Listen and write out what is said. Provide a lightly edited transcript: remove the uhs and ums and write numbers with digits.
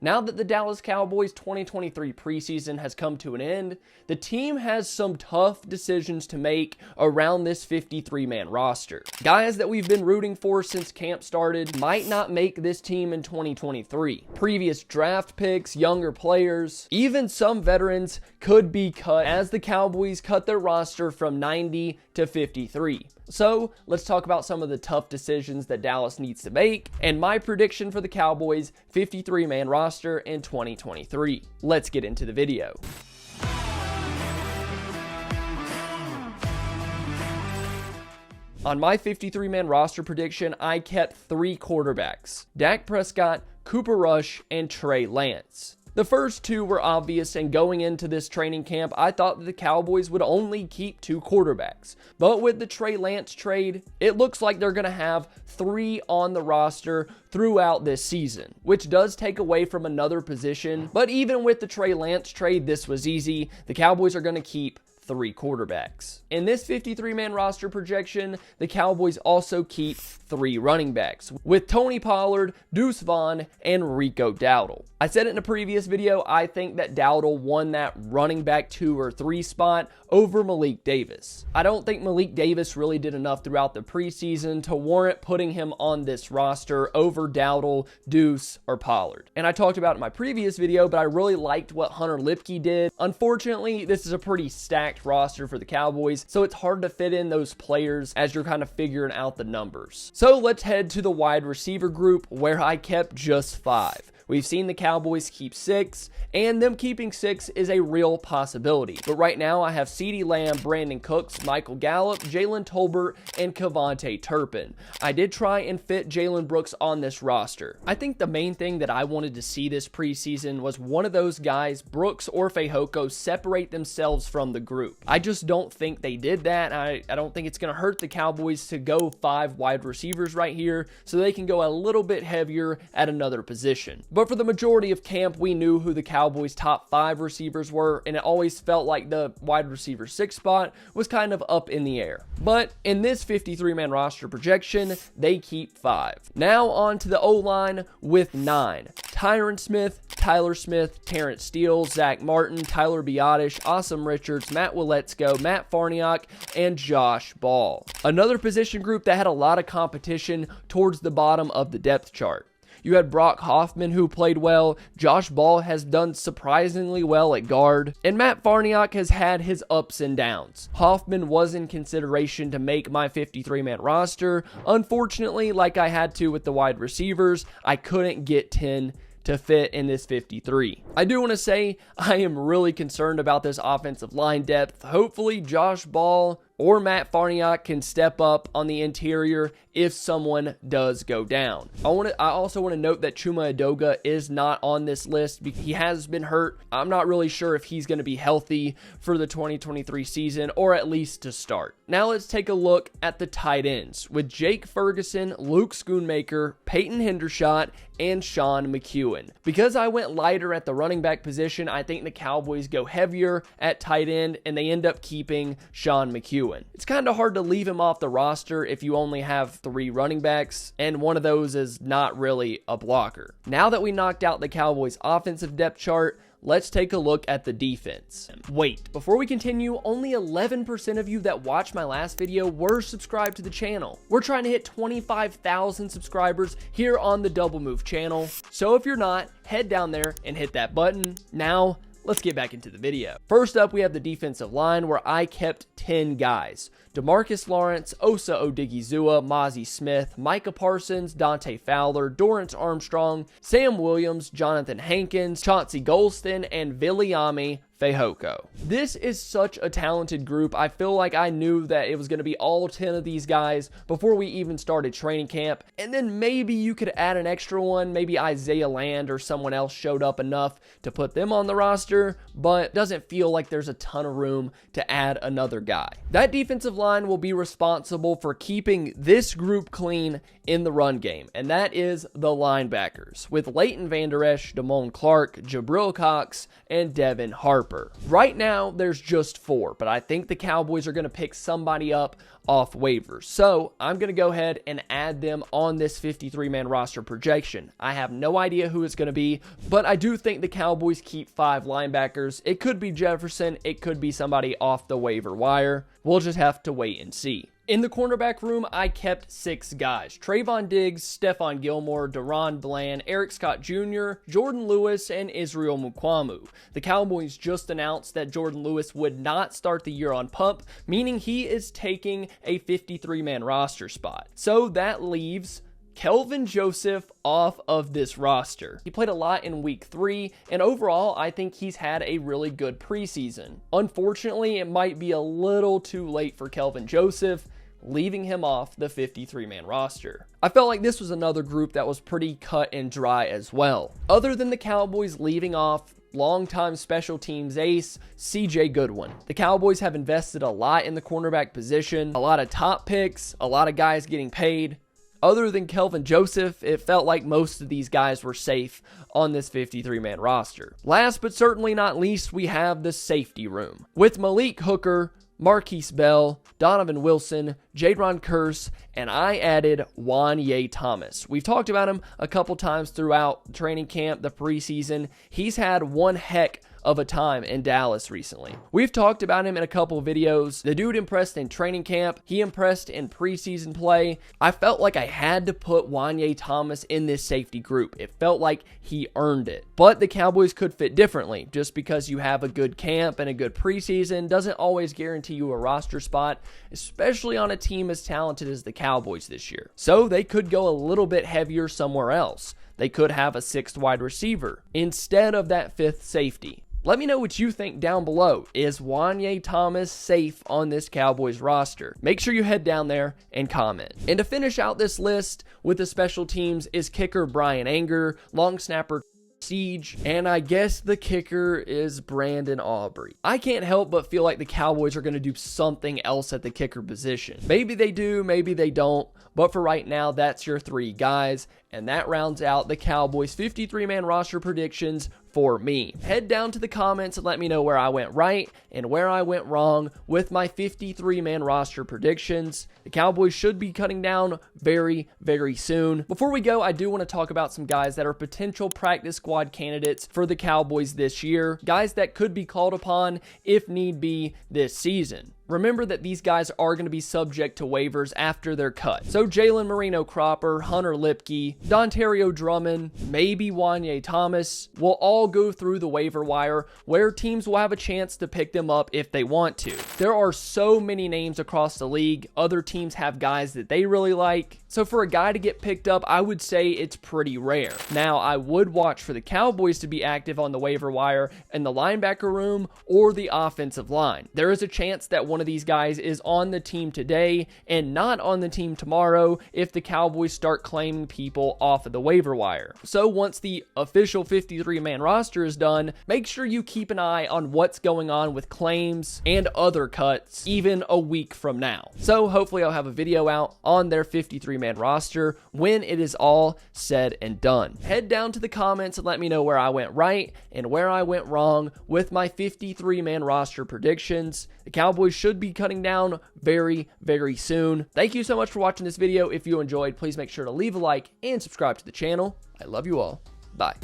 Now that the Dallas Cowboys 2023 preseason has come to an end, the team has some tough decisions to make around this 53-man roster. Guys that we've been rooting for since camp started might not make this team in 2023. Previous draft picks, younger players, even some veterans could be cut as the Cowboys cut their roster from 90 to 53. So let's talk about some of the tough decisions that Dallas needs to make and my prediction for the Cowboys 53-man roster in 2023. Let's get into the video. On my 53-man roster prediction, I kept 3 quarterbacks: Dak Prescott, Cooper Rush, and Trey Lance. The first 2 were obvious, and going into this training camp, I thought that the Cowboys would only keep 2 quarterbacks. But with the Trey Lance trade, it looks like they're going to have 3 on the roster throughout this season, which does take away from another position. But even with the Trey Lance trade, this was easy. The Cowboys are going to keep 3 quarterbacks. In this 53-man roster projection, the Cowboys also keep 3 running backs, with Tony Pollard, Deuce Vaughn, and Rico Dowdle. I said it in a previous video, I think that Dowdle won that running back 2 or 3 spot over Malik Davis. I don't think Malik Davis really did enough throughout the preseason to warrant putting him on this roster over Dowdle, Deuce, or Pollard. And I talked about it in my previous video, but I really liked what Hunter Lipke did. Unfortunately, this is a pretty stacked roster for the Cowboys, so it's hard to fit in those players as you're kind of figuring out the numbers. So let's head to the wide receiver group, where I kept just 5. We've seen the Cowboys keep 6, and them keeping 6 is a real possibility. But right now, I have CeeDee Lamb, Brandon Cooks, Michael Gallup, Jalen Tolbert, and Kevontae Turpin. I did try and fit Jalen Brooks on this roster. I think the main thing that I wanted to see this preseason was one of those guys, Brooks or Fehoko, separate themselves from the group. I just don't think they did that. I don't think it's going to hurt the Cowboys to go 5 wide receivers right here, so they can go a little bit heavier at another position. But for the majority of camp, we knew who the Cowboys' top 5 receivers were, and it always felt like the wide receiver 6 spot was kind of up in the air. But in this 53-man roster projection, they keep 5. Now on to the O-line with 9. Tyron Smith, Tyler Smith, Terrence Steele, Zach Martin, Tyler Biadasz, Awesome Richards, Matt Waletzko, Matt Farniok, and Josh Ball. Another position group that had a lot of competition towards the bottom of the depth chart. You had Brock Hoffman, who played well. Josh Ball has done surprisingly well at guard. And Matt Farniok has had his ups and downs. Hoffman was in consideration to make my 53-man roster. Unfortunately, like I had to with the wide receivers, I couldn't get 10 to fit in this 53. I do want to say I am really concerned about this offensive line depth. Hopefully Josh Ball or Matt Farniok can step up on the interior if someone does go down. I also want to note that Chuma Edoga is not on this list because he has been hurt. I'm not really sure if he's going to be healthy for the 2023 season, or at least to start. Now let's take a look at the tight ends with Jake Ferguson, Luke Schoonmaker, Peyton Hendershot, and Sean McEwen. Because I went lighter at the running back position, I think the Cowboys go heavier at tight end, and they end up keeping Sean McEwen. It's kind of hard to leave him off the roster if you only have 3 running backs, and one of those is not really a blocker. Now that we knocked out the Cowboys' offensive depth chart, let's take a look at the defense. Wait, before we continue, only 11% of you that watched my last video were subscribed to the channel. We're trying to hit 25,000 subscribers here on the Double Move channel. So if you're not, head down there and hit that button. Now, let's get back into the video. First up, we have the defensive line, where I kept 10 guys. DeMarcus Lawrence, Osa Odigizua, Mozzie Smith, Micah Parsons, Dante Fowler, Dorrance Armstrong, Sam Williams, Jonathan Hankins, Chauncey Golston, and Viliami Fehoko. This is such a talented group. I feel like I knew that it was going to be all 10 of these guys before we even started training camp. And then maybe you could add an extra one. Maybe Isaiah Land or someone else showed up enough to put them on the roster, but it doesn't feel like there's a ton of room to add another guy. That defensive line will be responsible for keeping this group clean in the run game, and that is the linebackers, with Leighton Vander Esch, Damone Clark, Jabril Cox, and Devin Harper. Harper. Right now, there's just 4, but I think the Cowboys are going to pick somebody up off waivers. So I'm going to go ahead and add them on this 53-man roster projection. I have no idea who it's going to be, but I do think the Cowboys keep 5 linebackers. It could be Jefferson. It could be somebody off the waiver wire. We'll just have to wait and see. In the cornerback room, I kept 6 guys: Trayvon Diggs, Stephon Gilmore, Deron Bland, Eric Scott Jr., Jordan Lewis, and Israel Mukuamu. The Cowboys just announced that Jordan Lewis would not start the year on PUP, meaning he is taking a 53-man roster spot. So that leaves Kelvin Joseph off of this roster. He played a lot in week 3, and overall, I think he's had a really good preseason. Unfortunately, it might be a little too late for Kelvin Joseph, leaving him off the 53-man roster. I felt like this was another group that was pretty cut and dry as well. Other than the Cowboys leaving off longtime special teams ace CJ Goodwin, the Cowboys have invested a lot in the cornerback position, a lot of top picks, a lot of guys getting paid. Other than Kelvin Joseph, it felt like most of these guys were safe on this 53-man roster. Last but certainly not least, we have the safety room with Malik Hooker, Marquise Bell, Donovan Wilson, Jadron Kearse, and I added Wanye Thomas. We've talked about him a couple times throughout training camp, the preseason. He's had one heck of a time in Dallas recently. We've talked about him in a couple of videos. The dude impressed in training camp. He impressed in preseason play. I felt like I had to put Wanye Thomas in this safety group. It felt like he earned it. But the Cowboys could fit differently. Just because you have a good camp and a good preseason doesn't always guarantee you a roster spot, especially on a team as talented as the Cowboys this year. So they could go a little bit heavier somewhere else. They could have a 6th wide receiver instead of that 5th safety. Let me know what you think down below. Is Wanye Thomas safe on this Cowboys roster? Make sure you head down there and comment. And to finish out this list with the special teams is kicker Brian Anger, long snapper Siege, and I guess the kicker is Brandon Aubrey. I can't help but feel like the Cowboys are going to do something else at the kicker position. Maybe they do, maybe they don't, but for right now, that's your 3 guys, and that rounds out the Cowboys 53-man roster predictions for me. Head down to the comments and let me know where I went right and where I went wrong with my 53-man roster predictions. The Cowboys should be cutting down very, very soon. Before we go, I do want to talk about some guys that are potential practice squad candidates for the Cowboys this year. Guys that could be called upon if need be this season. Remember that these guys are going to be subject to waivers after they're cut. So Jalen Moreno-Cropper, Hunter Lipke, Dontario Drummond, maybe Wanye Thomas will all go through the waiver wire where teams will have a chance to pick them up if they want to. There are so many names across the league. Other teams have guys that they really like. So for a guy to get picked up, I would say it's pretty rare. Now, I would watch for the Cowboys to be active on the waiver wire in the linebacker room or the offensive line. There is a chance that one of these guys is on the team today and not on the team tomorrow if the Cowboys start claiming people off of the waiver wire. So once the official 53-man roster is done, make sure you keep an eye on what's going on with claims and other cuts even a week from now. So hopefully I'll have a video out on their 53-man roster when it is all said and done. Head down to the comments and let me know where I went right and where I went wrong with my 53-man roster predictions. The Cowboys should be cutting down very, very soon. Thank you so much for watching this video. If you enjoyed, please make sure to leave a like and subscribe to the channel. I love you all. Bye.